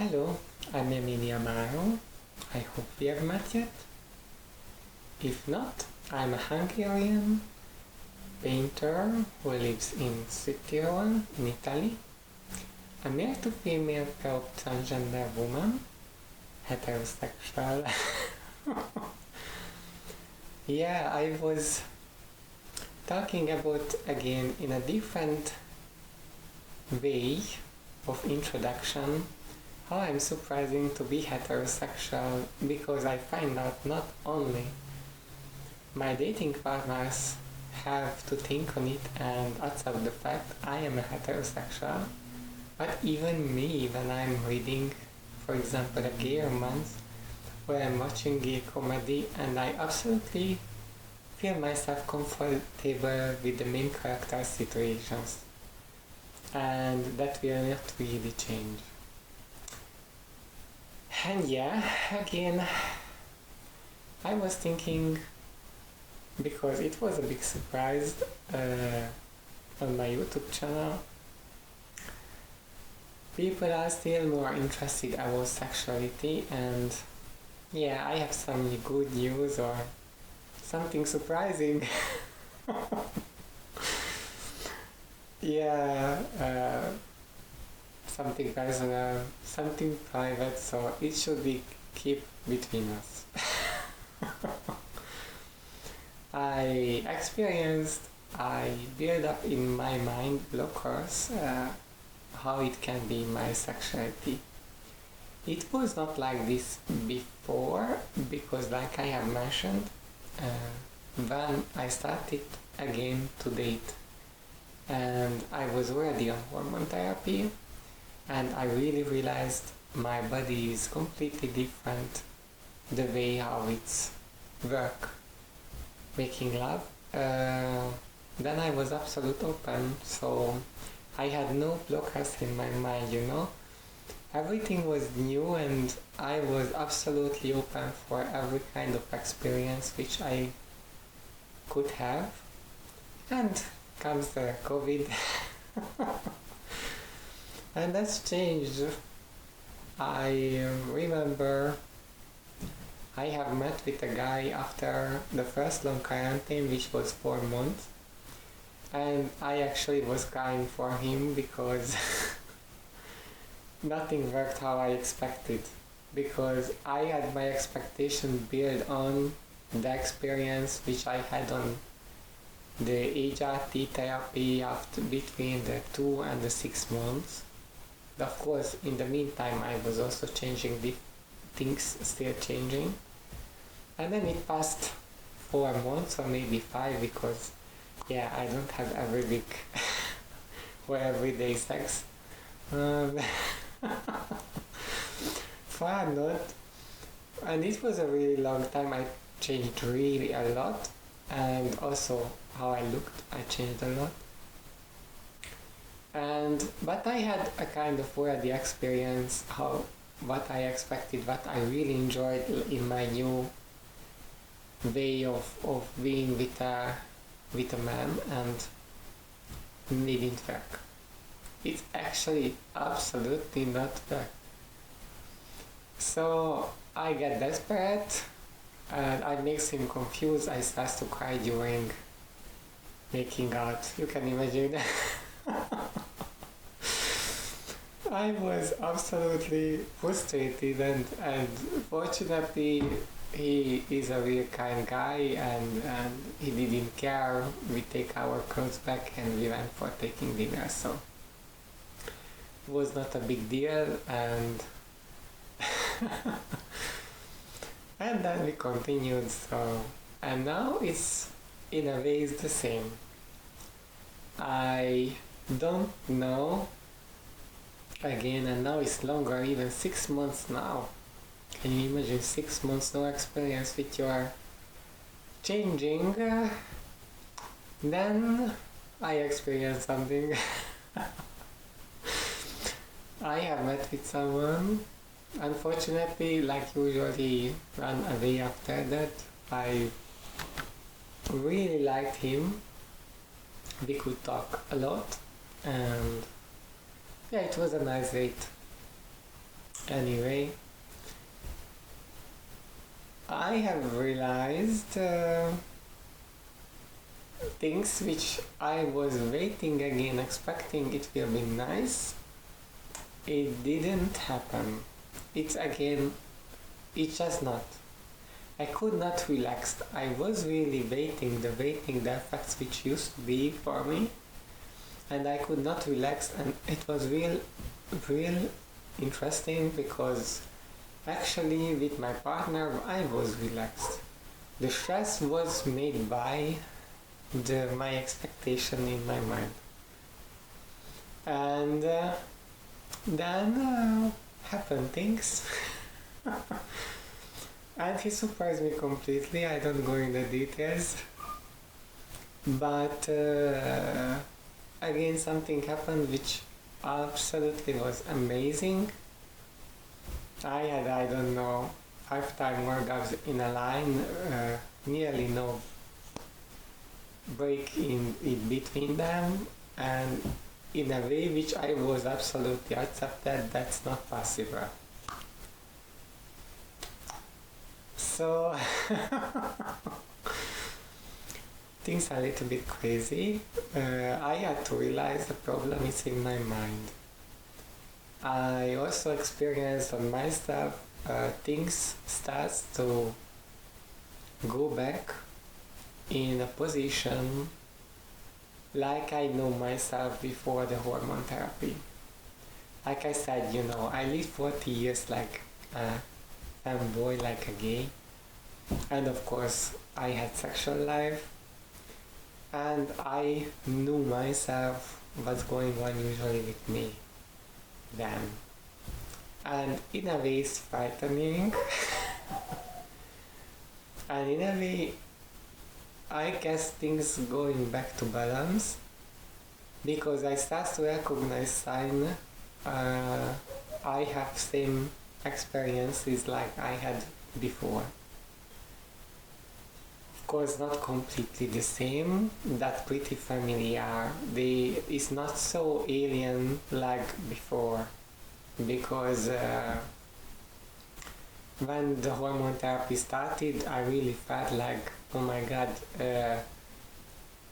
Hello, I'm Emilia Maro. I hope we have met yet. If not, I'm a Hungarian painter who lives in Switzerland, in Italy. A male to female proud transgender woman, heterosexual. Yeah, I was talking about again in a different way of introduction how I'm surprising to be heterosexual, because I find out not only my dating partners have to think on it and accept the fact I am a heterosexual, but even me when I'm reading, for example, a gay romance where I'm watching gay comedy and I absolutely feel myself comfortable with the main character situations, and that will not really change. And yeah, again, I was thinking, because it was a big surprise on my YouTube channel, people are still more interested about sexuality, and yeah, I have some good news or something surprising. Yeah, something personal, something private, so it should be kept between us. I build up in my mind blockers, how it can be my sexuality. It was not like this before, because like I have mentioned, when I started again to date and I was already on hormone therapy, and I really realized my body is completely different, the way how it's work making love. Then I was absolute open, so I had no blockers in my mind. Everything was new and I was absolutely open for every kind of experience which I could have. And comes the COVID. And that's changed. I remember I have met with a guy after the first long quarantine, which was 4 months, and I actually was crying for him because nothing worked how I expected, because I had my expectation built on the experience which I had on the HRT therapy after between the 2 and the 6 months. Of course, in the meantime, I was also changing the things, still changing. And then it passed 4 months or maybe 5, because yeah, I don't have every week or everyday sex. Far not. And it was a really long time. I changed really a lot, and also how I looked, I changed a lot. But I had a kind of already experience what I expected, what I really enjoyed in my new way of being with a man, and it didn't work. It's actually absolutely not work. So I get desperate and I make him confused. I start to cry during making out. You can imagine. I was absolutely frustrated, and fortunately he is a real kind guy, and he didn't care. We take our clothes back and we went for taking dinner, so it was not a big deal, and and then we continued, so, and now it's in a way it's the same. I don't know again, and now it's longer, even 6 months now. Can you imagine 6 months no experience with your changing? Then I experienced something. I have met with someone. Unfortunately, like usually, ran away after that. I really liked him. We could talk a lot, and yeah, it was a nice date. Anyway, I have realized things which I was waiting again, expecting it will be nice. It didn't happen. It's just not. I could not relax. I was really waiting the effects which used to be for me, and I could not relax, and it was real interesting because actually with my partner I was relaxed. The stress was made by my expectation in my mind. And then happened things. And he surprised me completely. I don't go in the details. But again, something happened which absolutely was amazing. I had, I don't know, 5 orgasms in a line, nearly no break in between them, and in a way which I was absolutely accepted that's not possible. So things are a little bit crazy. I had to realize the problem is in my mind. I also experienced on myself things starts to go back in a position like I know myself before the hormone therapy. Like I said, I lived 40 years like a femboy, like a gay, and of course I had sexual life, and I knew myself what's going on usually with me then, and in a way it's frightening and in a way I guess things going back to balance because I start to recognize sign I have same experiences like I had before. Of course not completely the same, that pretty familiar. It's not so alien like before because when the hormone therapy started I really felt like, oh my god,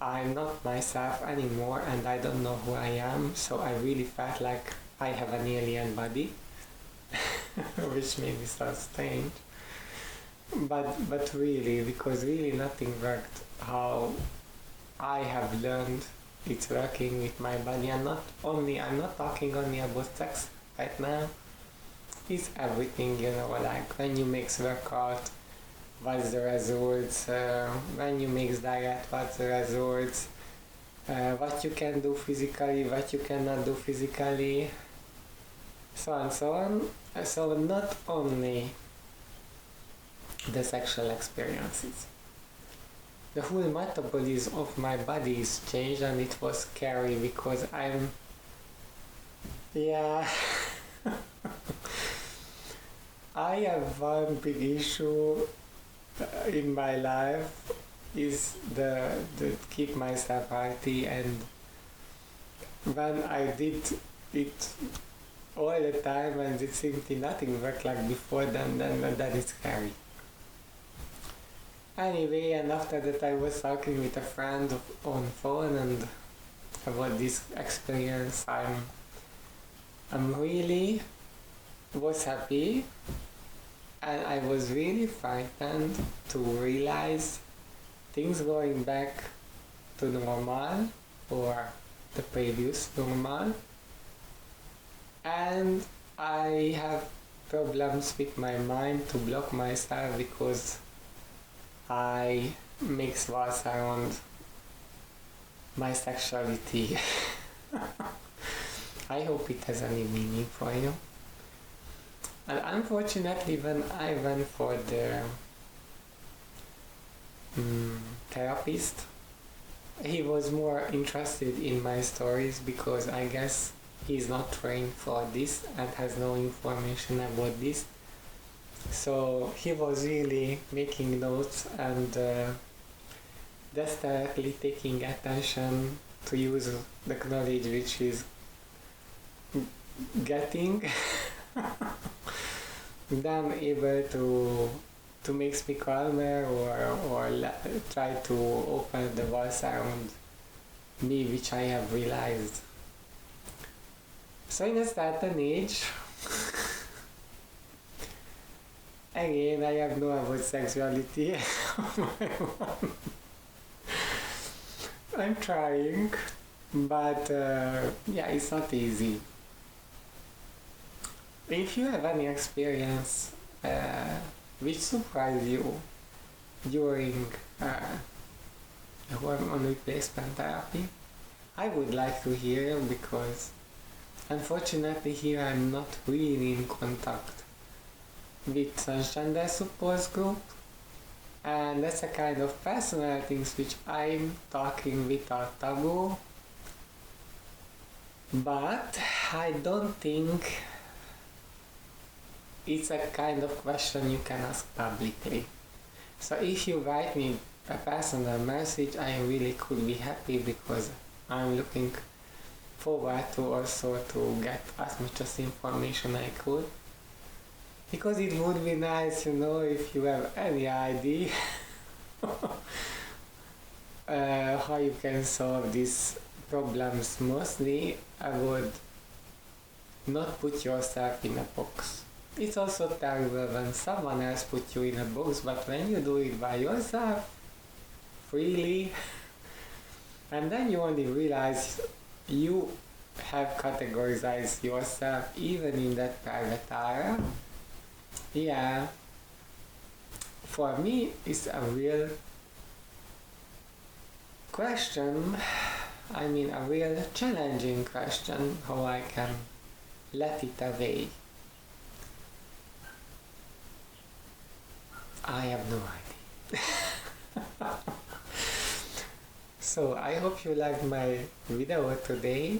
I'm not myself anymore and I don't know who I am, so I really felt like I have an alien body which made me so strange, but really, because really nothing worked how I have learned it's working with my body. And I'm not talking only about sex right now, it's everything, like when you mix workout, what's the results, when you mix diet, what's the results, what you can do physically, what you cannot do physically, so on and so on. So not only the sexual experiences, the whole metabolism of my body is changed, and it was scary because I have one big issue in my life is the keep myself healthy, and when I did it all the time and it simply nothing worked like before, then that is scary. Anyway, and after that I was talking with a friend on phone and about this experience. I'm really was happy, and I was really frightened to realize things going back to normal or the previous normal, and I have problems with my mind to block myself because I mix words around my sexuality. I hope it has any meaning for you. And unfortunately, when I went for the therapist, he was more interested in my stories because I guess he's not trained for this and has no information about this. So he was really making notes and desperately taking attention to use the knowledge which he's getting. then able to make me calmer or try to open the walls around me, which I have realized. So in a certain age, again, I have no about sexuality. I'm trying, but yeah, it's not easy. If you have any experience which surprised you during hormone replacement therapy, I would like to hear, because unfortunately here I'm not really in contact with transgender support group, and that's a kind of personal things which I'm talking without taboo, but I don't think it's a kind of question you can ask publicly. So if you write me a personal message, I really could be happy, because I'm looking forward to also to get as much as information I could, because it would be nice, if you have any idea how you can solve these problems. Mostly I would not put yourself in a box. It's also terrible when someone else puts you in a box, but when you do it by yourself, freely, and then you only realize you have categorized yourself even in that private area. Yeah, for me it's a real question, a real challenging question, how I can let it away. I have no idea. So I hope you liked my video today.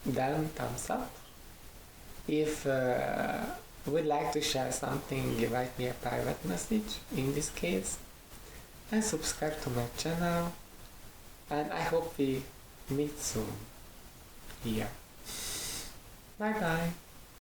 Then thumbs up. If you would like to share something, write me a private message in this case, and subscribe to my channel, and I hope we meet soon here. Bye bye.